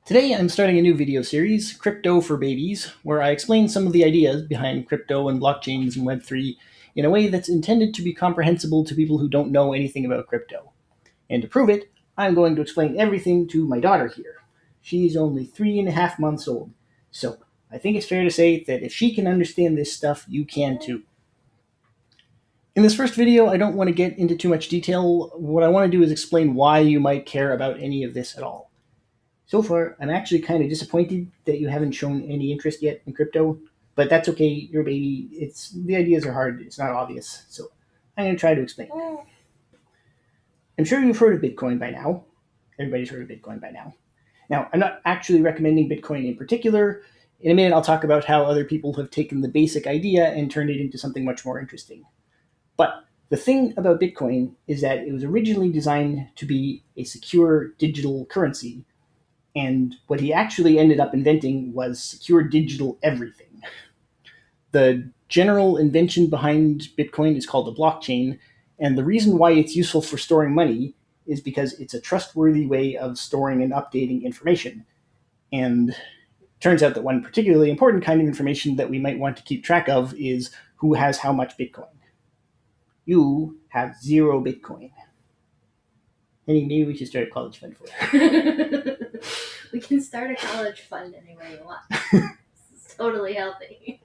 Today I'm starting a new video series, Crypto for Babies, where I explain some of the ideas behind crypto and blockchains and Web3 in a way that's intended to be comprehensible to people who don't know anything about crypto. And to prove it, I'm going to explain everything to my daughter here. She's only 3.5 months old, so I think it's fair to say that if she can understand this stuff, you can too. In this first video, I don't want to get into too much detail. What I want to do is explain why you might care about any of this at all. So far, I'm actually kind of disappointed that you haven't shown any interest yet in crypto, but that's okay. You're a baby. The ideas are hard. It's not obvious. So I'm going to try to explain. I'm sure you've heard of Bitcoin by now. Everybody's heard of Bitcoin by now. Now, I'm not actually recommending Bitcoin in particular. In a minute, I'll talk about how other people have taken the basic idea and turned it into something much more interesting. But the thing about Bitcoin is that it was originally designed to be a secure digital currency, and what he actually ended up inventing was secure digital everything. The general invention behind Bitcoin is called a blockchain, and the reason why it's useful for storing money is because it's a trustworthy way of storing and updating information. And it turns out that one particularly important kind of information that we might want to keep track of is who has how much Bitcoin. You have 0 Bitcoin. Maybe we should start a college fund for it. We can start a college fund any way you want. It's totally healthy.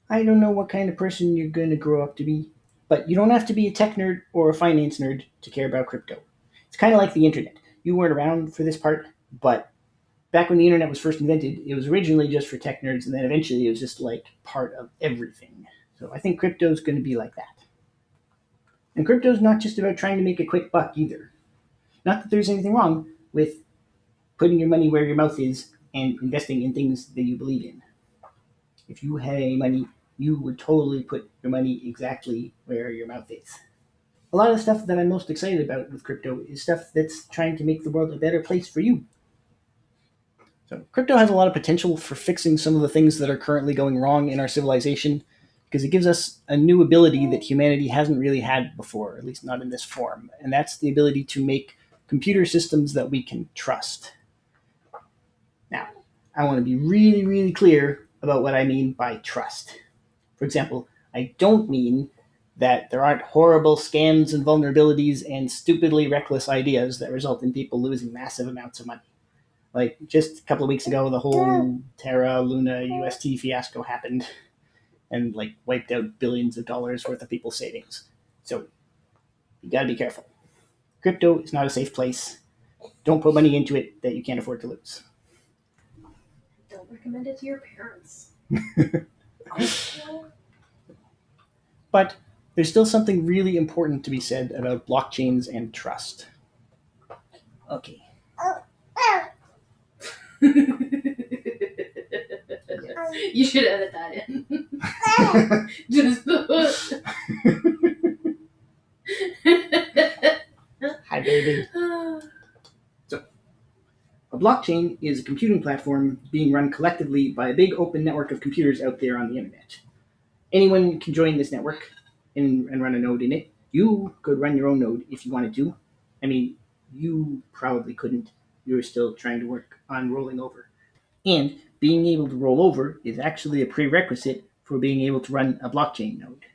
I don't know what kind of person you're going to grow up to be, but you don't have to be a tech nerd or a finance nerd to care about crypto. It's kind of like the internet. You weren't around for this part, but back when the internet was first invented, it was originally just for tech nerds, and then eventually it was just like part of everything. So I think crypto is going to be like that. And crypto is not just about trying to make a quick buck either. Not that there's anything wrong with putting your money where your mouth is and investing in things that you believe in. If you had any money, you would totally put your money exactly where your mouth is. A lot of the stuff that I'm most excited about with crypto is stuff that's trying to make the world a better place for you. So crypto has a lot of potential for fixing some of the things that are currently going wrong in our civilization, because it gives us a new ability that humanity hasn't really had before, at least not in this form, and that's the ability to make computer systems that we can trust. Now, I want to be really, really clear about what I mean by trust. For example, I don't mean that there aren't horrible scams and vulnerabilities and stupidly reckless ideas that result in people losing massive amounts of money. Like just a couple of weeks ago, the whole Terra Luna UST fiasco happened and like wiped out billions of dollars worth of people's savings. So you got to be careful. Crypto is not a safe place. Don't put money into it that you can't afford to lose. Don't recommend it to your parents. But there's still something really important to be said about blockchains and trust. Okay. You should edit that in. Just Hi, baby. So, a blockchain is a computing platform being run collectively by a big open network of computers out there on the internet. Anyone can join this network and run a node in it. You could run your own node if you wanted to. I mean, you probably couldn't. You're still trying to work on rolling over. And being able to roll over is actually a prerequisite for being able to run a blockchain node.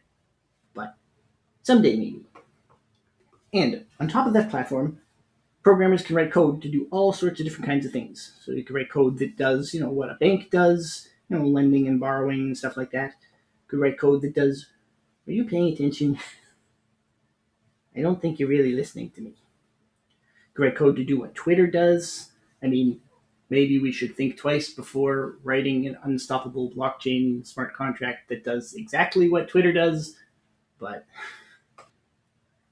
But someday maybe. And on top of that platform, programmers can write code to do all sorts of different kinds of things. So you can write code that does, what a bank does, lending and borrowing and stuff like that. You could write code that does. Are you paying attention? I don't think you're really listening to me. You could write code to do what Twitter does. I mean, maybe we should think twice before writing an unstoppable blockchain smart contract that does exactly what Twitter does, but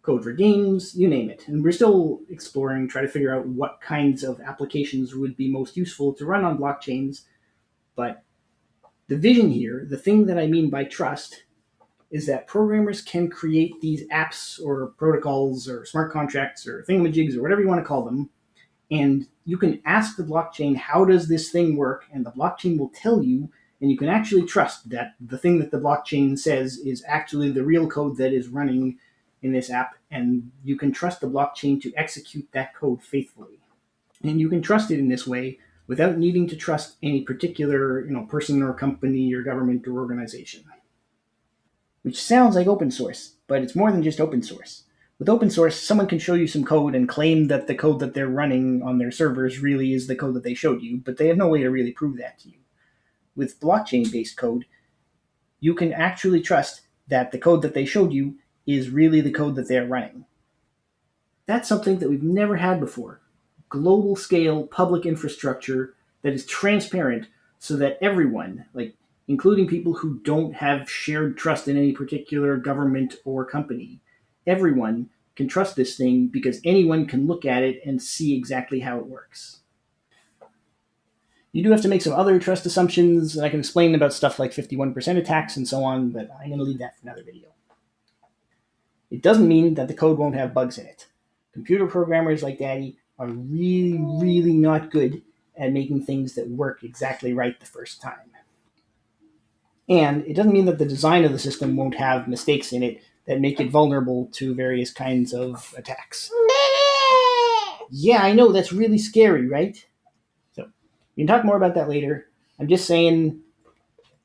code for games, you name it. And we're still exploring, trying to figure out what kinds of applications would be most useful to run on blockchains. But the vision here, the thing that I mean by trust, is that programmers can create these apps or protocols or smart contracts or thingamajigs or whatever you want to call them. And you can ask the blockchain, how does this thing work? And the blockchain will tell you, and you can actually trust that the thing that the blockchain says is actually the real code that is running in this app, and you can trust the blockchain to execute that code faithfully. And you can trust it in this way without needing to trust any particular person or company or government or organization. Which sounds like open source, but it's more than just open source. With open source, someone can show you some code and claim that the code that they're running on their servers really is the code that they showed you, but they have no way to really prove that to you. With blockchain based code, you can actually trust that the code that they showed you is really the code that they're running. That's something that we've never had before. Global scale public infrastructure that is transparent so that everyone, like including people who don't have shared trust in any particular government or company, everyone can trust this thing because anyone can look at it and see exactly how it works. You do have to make some other trust assumptions, and I can explain about stuff like 51% attacks and so on, but I'm going to leave that for another video. It doesn't mean that the code won't have bugs in it. Computer programmers like Daddy are really, really not good at making things that work exactly right the first time. And it doesn't mean that the design of the system won't have mistakes in it that make it vulnerable to various kinds of attacks. Yeah, I know, that's really scary, right? So we can talk more about that later. I'm just saying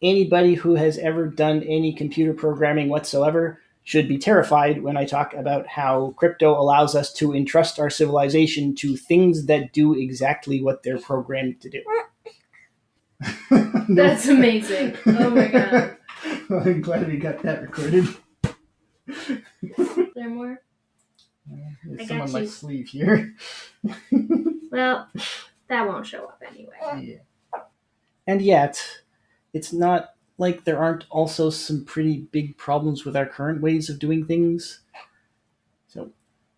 anybody who has ever done any computer programming whatsoever should be terrified when I talk about how crypto allows us to entrust our civilization to things that do exactly what they're programmed to do. That's amazing. Oh my god. Well, I'm glad we got that recorded. Is there more? There's I some got on you. my sleeve here. Well, that won't show up anyway. Yeah. And yet, it's not like there aren't also some pretty big problems with our current ways of doing things. So,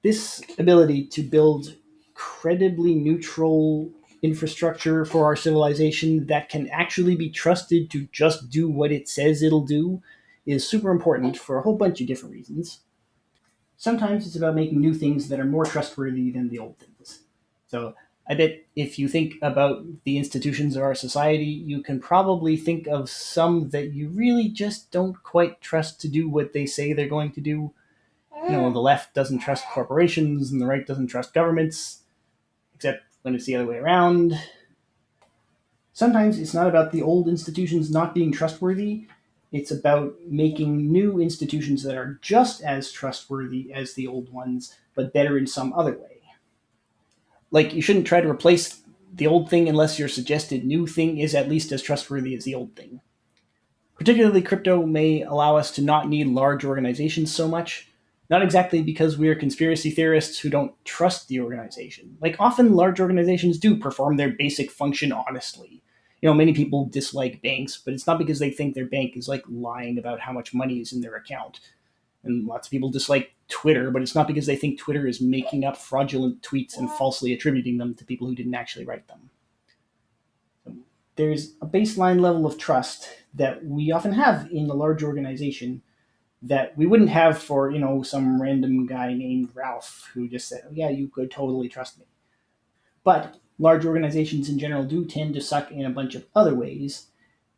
this ability to build credibly neutral infrastructure for our civilization that can actually be trusted to just do what it says it'll do is super important for a whole bunch of different reasons. Sometimes it's about making new things that are more trustworthy than the old things. So I bet if you think about the institutions of our society, you can probably think of some that you really just don't quite trust to do what they say they're going to do. The left doesn't trust corporations and the right doesn't trust governments, except when it's the other way around. Sometimes it's not about the old institutions not being trustworthy, it's about making new institutions that are just as trustworthy as the old ones, but better in some other way. Like, you shouldn't try to replace the old thing unless your suggested new thing is at least as trustworthy as the old thing. Particularly, crypto may allow us to not need large organizations so much. Not exactly because we're conspiracy theorists who don't trust the organization. Like, often large organizations do perform their basic function honestly. Many people dislike banks, but it's not because they think their bank is like lying about how much money is in their account. And lots of people dislike Twitter, but it's not because they think Twitter is making up fraudulent tweets and falsely attributing them to people who didn't actually write them. There's a baseline level of trust that we often have in a large organization that we wouldn't have for some random guy named Ralph who just said, "Oh yeah, you could totally trust me." But large organizations in general do tend to suck in a bunch of other ways,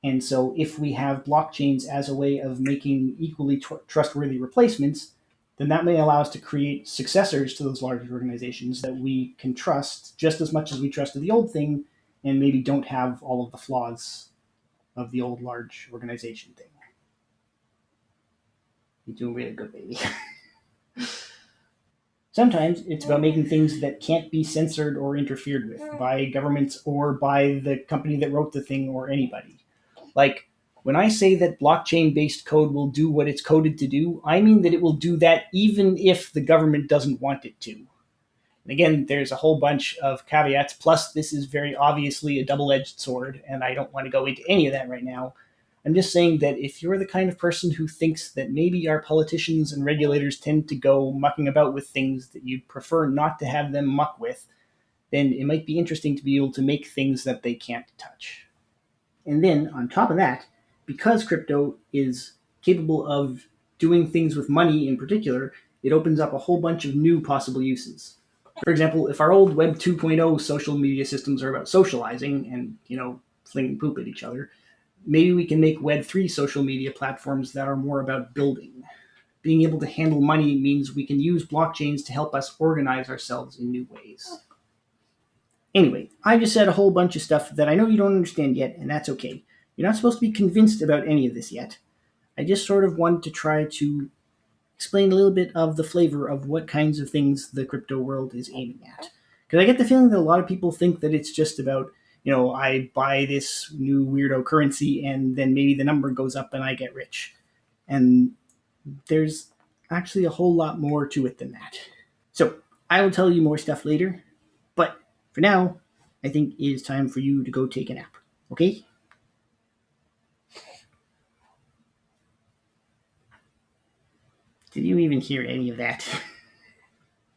and so if we have blockchains as a way of making equally trustworthy replacements, then that may allow us to create successors to those large organizations that we can trust just as much as we trusted the old thing, and maybe don't have all of the flaws of the old large organization thing. You're doing really good, baby. Sometimes it's about making things that can't be censored or interfered with by governments or by the company that wrote the thing or anybody. Like, when I say that blockchain based code will do what it's coded to do, I mean that it will do that even if the government doesn't want it to. And again, there's a whole bunch of caveats, plus, this is very obviously a double edged sword, and I don't want to go into any of that right now. I'm just saying that if you're the kind of person who thinks that maybe our politicians and regulators tend to go mucking about with things that you'd prefer not to have them muck with, then it might be interesting to be able to make things that they can't touch. And then, on top of that, because crypto is capable of doing things with money in particular, it opens up a whole bunch of new possible uses. For example, if our old Web 2.0 social media systems are about socializing and, flinging poop at each other, maybe we can make Web 3 social media platforms that are more about building. Being able to handle money means we can use blockchains to help us organize ourselves in new ways. Anyway, I just said a whole bunch of stuff that I know you don't understand yet, and that's okay. You're not supposed to be convinced about any of this yet. I just sort of wanted to try to explain a little bit of the flavor of what kinds of things the crypto world is aiming at. Because I get the feeling that a lot of people think that it's just about, I buy this new weirdo currency and then maybe the number goes up and I get rich. And there's actually a whole lot more to it than that. So I will tell you more stuff later, but for now, I think it is time for you to go take a nap. Okay? Did you even hear any of that?